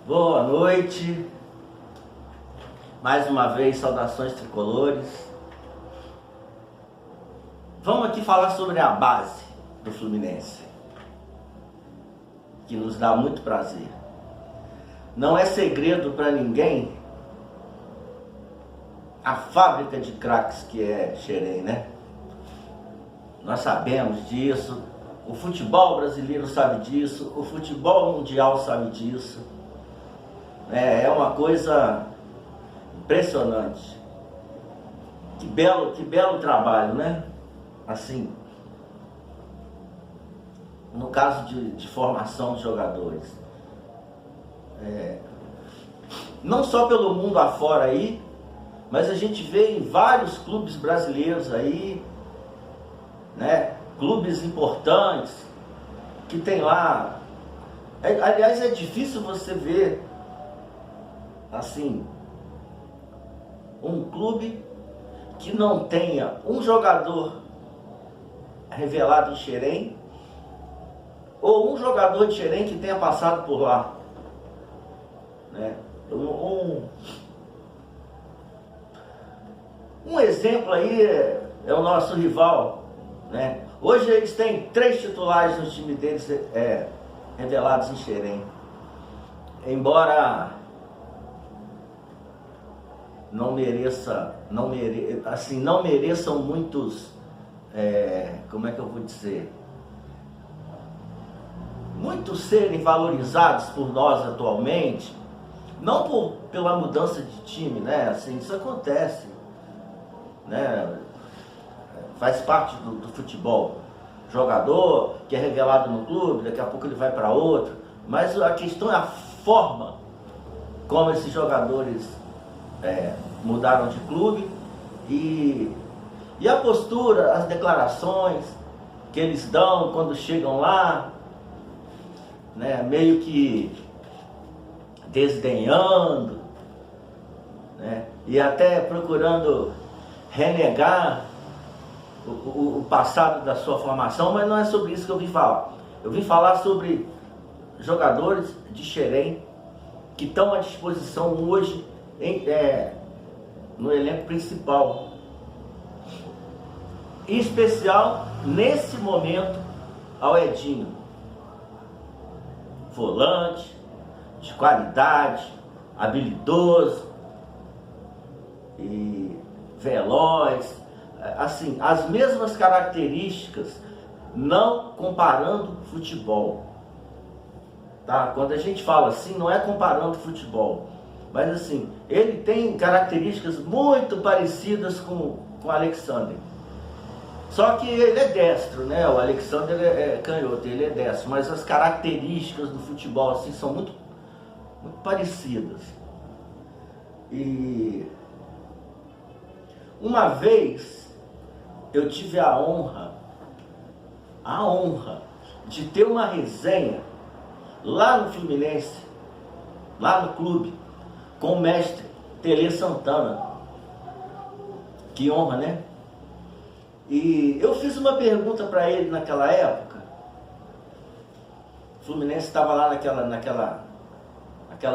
Boa noite, mais uma vez saudações tricolores. Vamos aqui falar sobre a base do Fluminense, que nos dá muito prazer. Não é segredo para ninguém a fábrica de craques que é Xerém, né? Nós sabemos disso, o futebol brasileiro sabe disso, o futebol mundial sabe disso. É uma coisa impressionante. Que belo trabalho, né? Assim, no caso de formação de jogadores. Não só pelo mundo afora aí, mas a gente vê em vários clubes brasileiros aí, né? Clubes importantes que tem lá. Aliás, é difícil você ver assim um clube que não tenha um jogador revelado em Xerém ou um jogador de Xerém que tenha passado por lá, né? Um exemplo aí é o nosso rival, né? Hoje eles têm 3 titulares no time deles revelados em Xerém. Embora não mereçam muitos, como é que eu vou dizer? Muitos serem valorizados por nós atualmente, não pela mudança de time, né? Assim, isso acontece, né? Faz parte do futebol. Jogador que é revelado no clube, daqui a pouco ele vai para outro, mas a questão é a forma como esses jogadores mudaram de clube e a postura, as declarações que eles dão quando chegam lá, né, meio que desdenhando, né, e até procurando renegar o passado da sua formação, mas não é sobre isso que eu vim falar. Eu vim falar sobre jogadores de Xerém que estão à disposição hoje no elenco principal, em especial nesse momento ao Edinho, volante de qualidade, habilidoso e veloz, assim, as mesmas características, não comparando futebol, tá? Quando a gente fala assim, não é comparando futebol, mas assim, ele tem características muito parecidas com o Alexander. Só que ele é destro, né? O Alexander é canhoto, ele é destro, mas as características do futebol assim são muito parecidas. E uma vez eu tive a honra de ter uma resenha lá no Fluminense, lá no clube, com o mestre Tele Santana. Que honra, né? E eu fiz uma pergunta para ele naquela época. O Fluminense estava lá naquela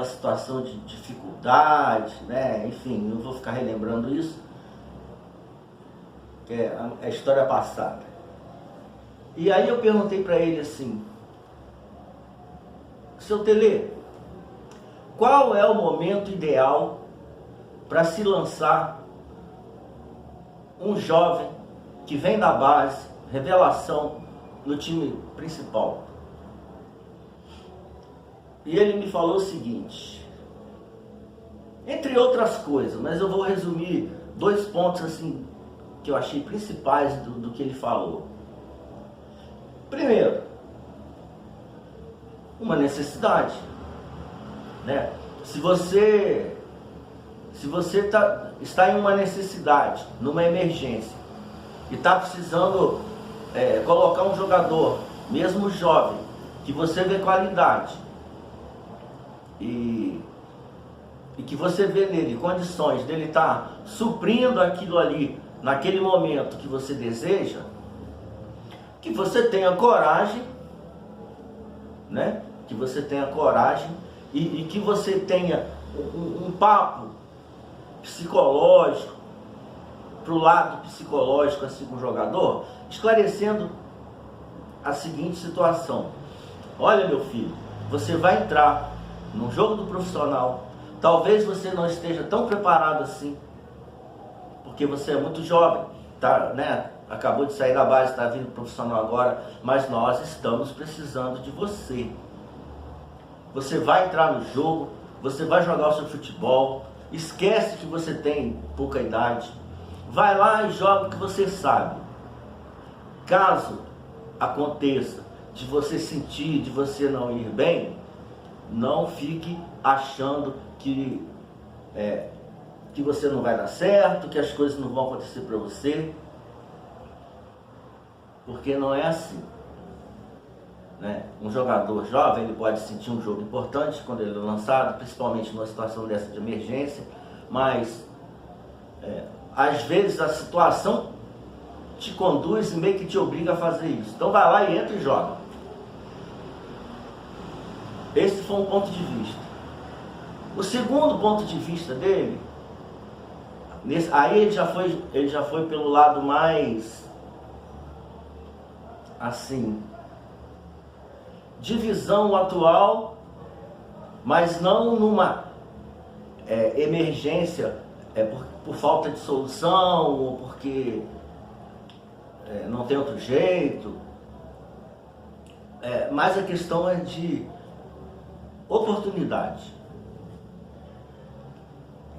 situação de dificuldade, né? Enfim, não vou ficar relembrando isso, que é a história passada. E aí eu perguntei para ele assim: seu Tele, qual é o momento ideal para se lançar um jovem que vem da base, revelação, no time principal? E ele me falou o seguinte, entre outras coisas, mas eu vou resumir 2 pontos assim que eu achei principais do que ele falou. Primeiro, uma necessidade, né? Se você está em uma necessidade, numa emergência, e está precisando colocar um jogador, mesmo jovem, que você vê qualidade e que você vê nele condições dele estar suprindo aquilo ali naquele momento que você deseja, que você tenha coragem, né? Que você tenha coragem e que você tenha um papo psicológico, para o lado psicológico assim com o jogador, esclarecendo a seguinte situação: olha, meu filho, você vai entrar num jogo do profissional, talvez você não esteja tão preparado assim, porque você é muito jovem, tá, né? Acabou de sair da base, está vindo profissional agora, mas nós estamos precisando de você. Você vai entrar no jogo, você vai jogar o seu futebol, esquece que você tem pouca idade, vai lá e joga o que você sabe. Caso aconteça de você sentir, de você não ir bem, não fique achando que você não vai dar certo, que as coisas não vão acontecer para você, porque não é assim, né? Um jogador jovem, ele pode sentir um jogo importante quando ele é lançado, principalmente numa situação dessa de emergência, mas às vezes a situação te conduz e meio que te obriga a fazer isso. Então vai lá e entra e joga. Esse foi um ponto de vista. O segundo ponto de vista dele, aí ele já foi pelo lado mais assim, divisão atual, mas não numa emergência por falta de solução ou porque não tem outro jeito, mas a questão é de oportunidade.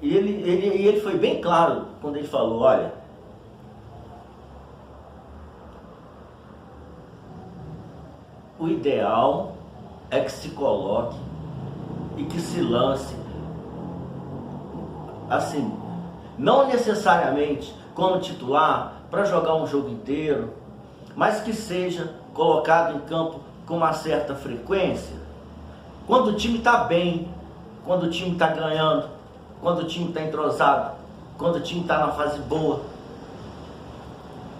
E ele foi bem claro quando ele falou: olha, o ideal é que se coloque e que se lance, assim, não necessariamente como titular para jogar um jogo inteiro, mas que seja colocado em campo com uma certa frequência, quando o time está bem, quando o time está ganhando, quando o time está entrosado, quando o time está na fase boa.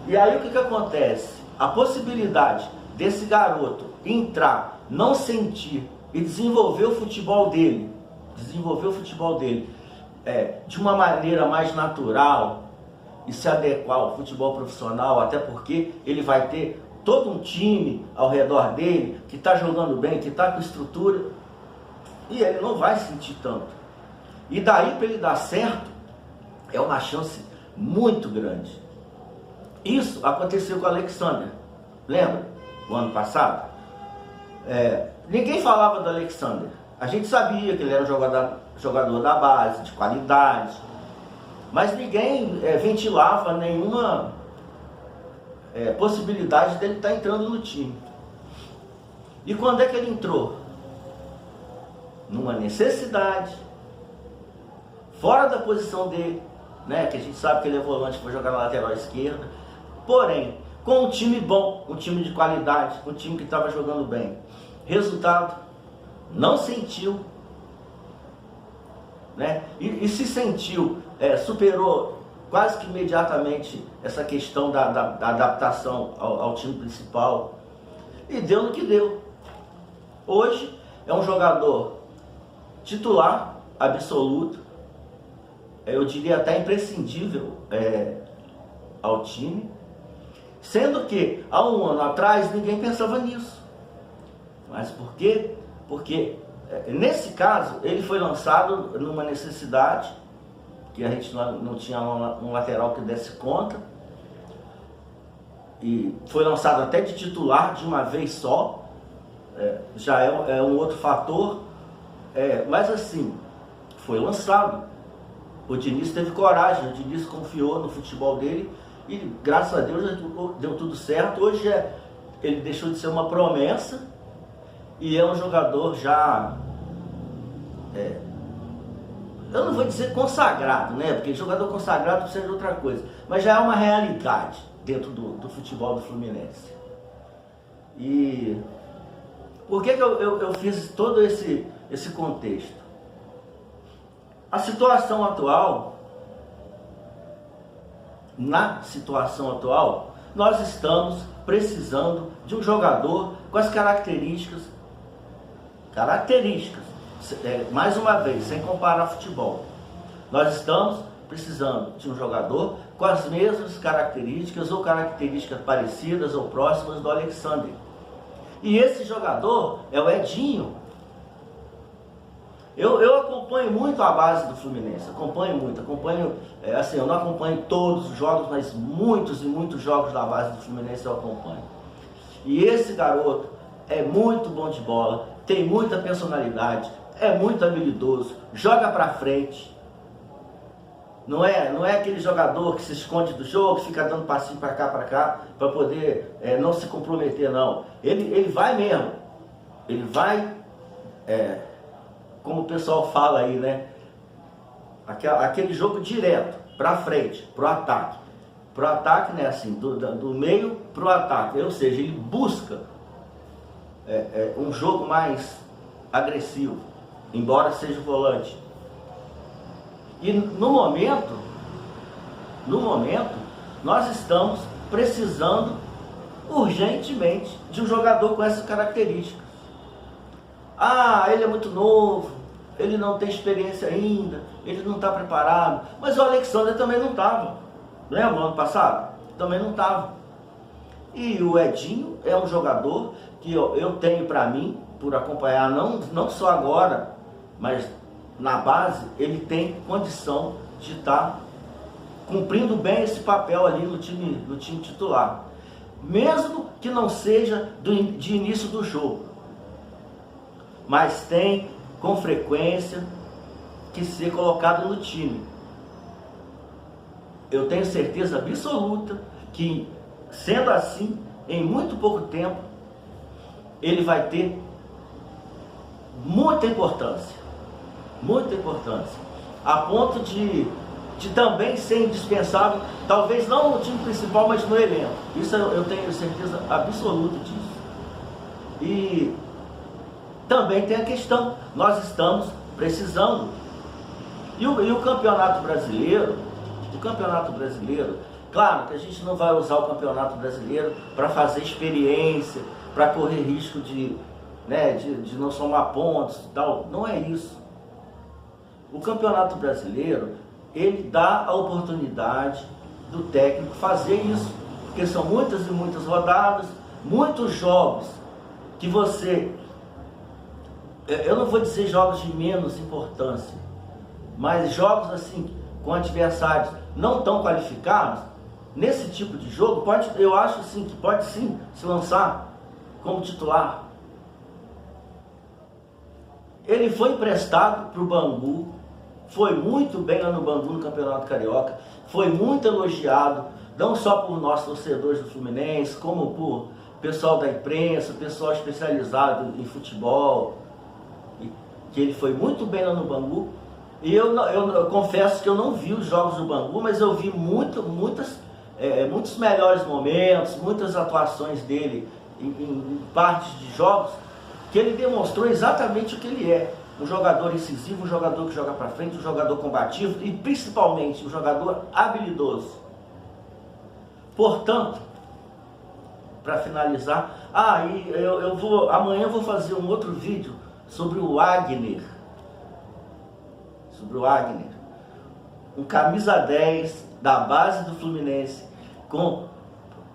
E aí o que acontece? A possibilidade desse garoto entrar, não sentir e desenvolver o futebol dele, de uma maneira mais natural e se adequar ao futebol profissional, até porque ele vai ter todo um time ao redor dele que está jogando bem, que está com estrutura, e ele não vai sentir tanto. E daí para ele dar certo é uma chance muito grande. Isso aconteceu com o Alexander, lembra? O ano passado, ninguém falava do Alexander. A gente sabia que ele era um jogador da base, de qualidade, mas ninguém ventilava nenhuma possibilidade dele estar entrando no time. E quando é que ele entrou? Numa necessidade, fora da posição dele, né? Que a gente sabe que ele é volante, foi jogar na lateral esquerda, porém com um time bom, um time de qualidade, um time que estava jogando bem. Resultado, não sentiu, né? E se sentiu, superou quase que imediatamente essa questão da adaptação ao time principal, e deu no que deu. Hoje é um jogador titular absoluto, eu diria até imprescindível ao time, sendo que há um ano atrás ninguém pensava nisso. Mas por quê? Porque nesse caso ele foi lançado numa necessidade, que a gente não tinha um lateral que desse conta, e foi lançado até de titular de uma vez só, já é um outro fator, mas assim, foi lançado. O Diniz teve coragem, o Diniz confiou no futebol dele e graças a Deus deu tudo certo. Hoje ele deixou de ser uma promessa e é um jogador já, eu não vou dizer consagrado, né? Porque jogador consagrado precisa de outra coisa, mas já é uma realidade dentro do futebol do Fluminense. E por que eu fiz todo esse contexto? A situação atual, na situação atual, nós estamos precisando de um jogador com as características mais uma vez, sem comparar futebol, nós estamos precisando de um jogador com as mesmas características ou características parecidas ou próximas do Alexandre. E esse jogador é o Edinho. Eu acompanho muito a base do Fluminense, assim, eu não acompanho todos os jogos, mas muitos e muitos jogos da base do Fluminense eu acompanho. E esse garoto é muito bom de bola, tem muita personalidade, é muito habilidoso, joga pra frente. Não é aquele jogador que se esconde do jogo, fica dando passinho pra cá, para poder não se comprometer, não. Ele vai mesmo, ele vai, como o pessoal fala aí, né? Aquele jogo direto, pra frente, pro ataque. Pro ataque, né, assim, do meio pro ataque, ou seja, ele busca um jogo mais agressivo, embora seja volante. E no momento, nós estamos precisando urgentemente de um jogador com essas características. Ah, ele é muito novo, ele não tem experiência ainda, ele não está preparado. Mas o Alexandre também não estava. Lembra o ano passado? Também não estava. E o Edinho é um jogador que eu tenho para mim, por acompanhar não só agora, mas na base, ele tem condição de estar cumprindo bem esse papel ali no time titular. Mesmo que não seja de início do jogo. Mas tem, com frequência, que ser colocado no time. Eu tenho certeza absoluta que, sendo assim, em muito pouco tempo, ele vai ter muita importância, a ponto de também ser indispensável, talvez não no time principal, mas no elenco. Isso eu tenho certeza absoluta disso. E também tem a questão, nós estamos precisando, e o Campeonato Brasileiro, claro que a gente não vai usar o Campeonato Brasileiro para fazer experiência, para correr risco de não somar pontos e tal, não é isso. O Campeonato Brasileiro, ele dá a oportunidade do técnico fazer isso, porque são muitas e muitas rodadas, muitos jogos que eu não vou dizer jogos de menos importância, mas jogos assim, com adversários não tão qualificados, nesse tipo de jogo, eu acho assim, que pode sim se lançar como titular. Ele foi emprestado para o Bangu, foi muito bem lá no Bangu, no Campeonato Carioca, foi muito elogiado, não só por nós torcedores do Fluminense, como por pessoal da imprensa, pessoal especializado em futebol, que ele foi muito bem lá no Bangu. E eu confesso que eu não vi os jogos do Bangu, mas eu vi muitos melhores momentos, muitas atuações dele em partes de jogos, que ele demonstrou exatamente o que ele é. Um jogador incisivo, um jogador que joga para frente, um jogador combativo e principalmente um jogador habilidoso. Portanto, para finalizar, amanhã eu vou fazer um outro vídeo sobre o Wagner. Um camisa 10 da base do Fluminense,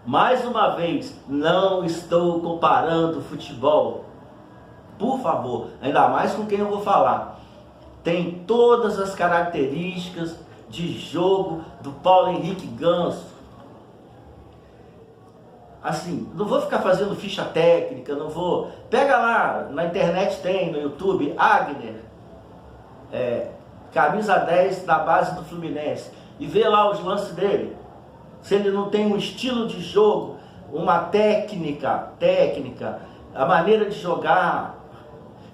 mais uma vez, não estou comparando futebol. Por favor, ainda mais com quem eu vou falar. Tem todas as características de jogo do Paulo Henrique Ganso. Assim, não vou ficar fazendo ficha técnica, não vou... Pega lá, na internet tem, no YouTube, Wagner, camisa 10 da base do Fluminense, e vê lá os lances dele. Se ele não tem um estilo de jogo, uma técnica, a maneira de jogar,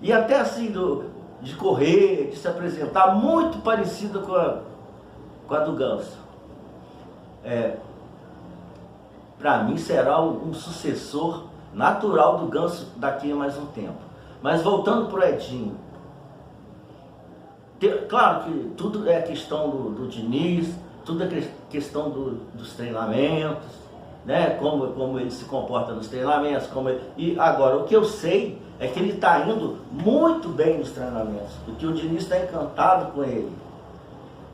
e até assim, de correr, de se apresentar, muito parecida com a do Ganso. Para mim será um sucessor natural do Ganso daqui a mais um tempo. Mas voltando para o Edinho, claro que tudo é questão do Diniz, tudo é questão dos treinamentos, né? Como ele se comporta nos treinamentos, e agora o que eu sei é que ele está indo muito bem nos treinamentos, porque o Diniz está encantado com ele.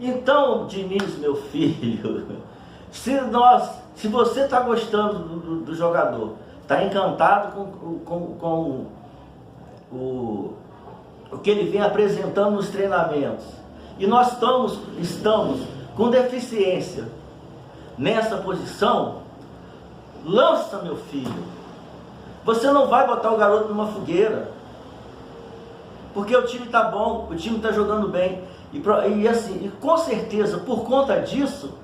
Então, Diniz, meu filho, se você está gostando do jogador, está encantado com o que ele vem apresentando nos treinamentos, e nós estamos com deficiência nessa posição, lança, meu filho. Você não vai botar o garoto numa fogueira, porque o time está bom, o time está jogando bem, e com certeza, por conta disso,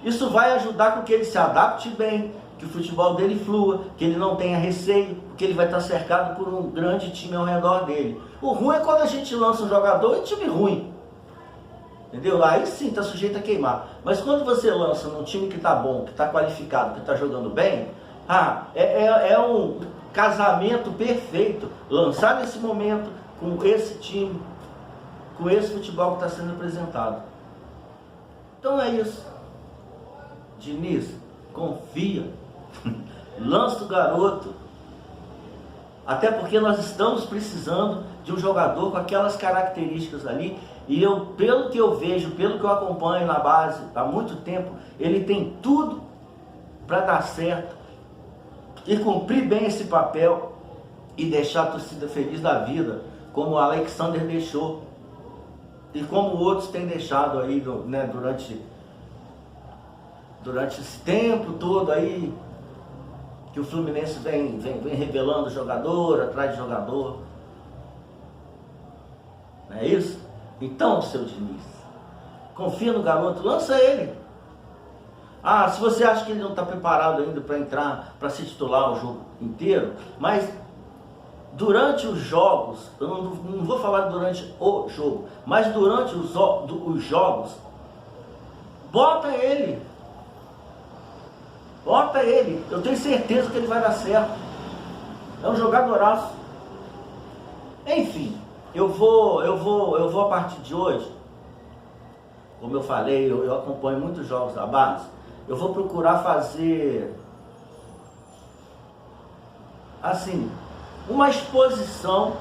isso vai ajudar com que ele se adapte bem, que o futebol dele flua, que ele não tenha receio, porque ele vai estar cercado por um grande time ao redor dele. O ruim é quando a gente lança um jogador e time ruim, entendeu? Aí sim está sujeito a queimar. Mas quando você lança num time que está bom, que está qualificado, que está jogando bem, é um casamento perfeito lançar nesse momento com esse time, com esse futebol que está sendo apresentado. Então é isso. Diniz, confia, lança o garoto, até porque nós estamos precisando de um jogador com aquelas características ali, e pelo que eu vejo, pelo que eu acompanho na base há muito tempo, ele tem tudo para dar certo e cumprir bem esse papel e deixar a torcida feliz da vida, como o Alexander deixou e como outros têm deixado aí, né, durante esse tempo todo aí que o Fluminense vem revelando jogador atrás de jogador. Não é isso? Então, seu Diniz, confia no garoto, lança ele. Se você acha que ele não está preparado ainda para entrar, para se titular o jogo inteiro, mas durante os jogos, eu não vou falar durante o jogo, mas durante os jogos, bota ele. Bota ele, eu tenho certeza que ele vai dar certo. É um jogadoraço. Enfim, eu vou a partir de hoje, como eu falei, eu acompanho muitos jogos da base. Eu vou procurar fazer, assim, uma exposição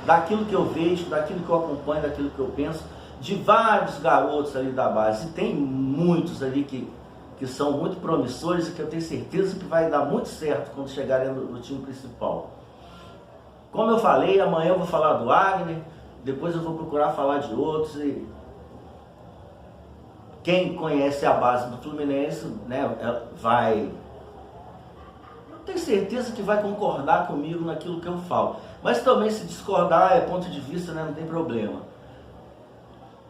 daquilo que eu vejo, daquilo que eu acompanho, daquilo que eu penso, de vários garotos ali da base. E tem muitos ali que são muito promissores e que eu tenho certeza que vai dar muito certo quando chegarem no time principal. Como eu falei, amanhã eu vou falar do Wagner, depois eu vou procurar falar de outros, e quem conhece a base do Fluminense, né, eu tenho certeza que vai concordar comigo naquilo que eu falo. Mas também, se discordar, é ponto de vista, né, não tem problema.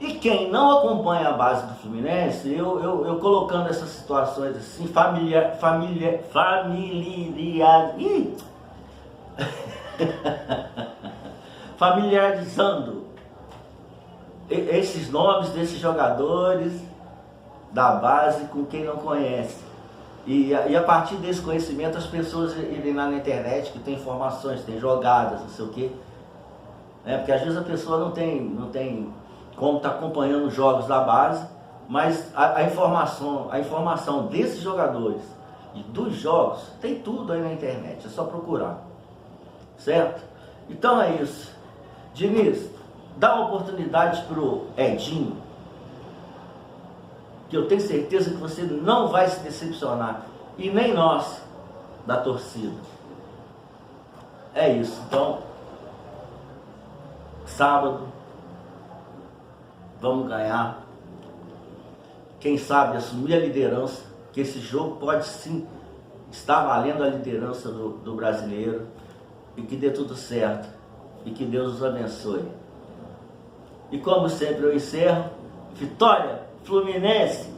E quem não acompanha a base do Fluminense, eu colocando essas situações assim, familiarizando esses nomes desses jogadores da base com quem não conhece. E a partir desse conhecimento, as pessoas irem lá na internet, que tem informações, tem jogadas, não sei o quê. Porque às vezes a pessoa não tem como está acompanhando os jogos da base, mas a informação desses jogadores e dos jogos, tem tudo aí na internet, é só procurar, certo? Então é isso. Diniz, dá uma oportunidade pro Edinho, que eu tenho certeza que você não vai se decepcionar, e nem nós da torcida. É isso. Então, sábado vamos ganhar, quem sabe assumir a liderança, que esse jogo pode sim estar valendo a liderança do brasileiro, e que dê tudo certo, e que Deus os abençoe. E como sempre eu encerro, vitória Fluminense!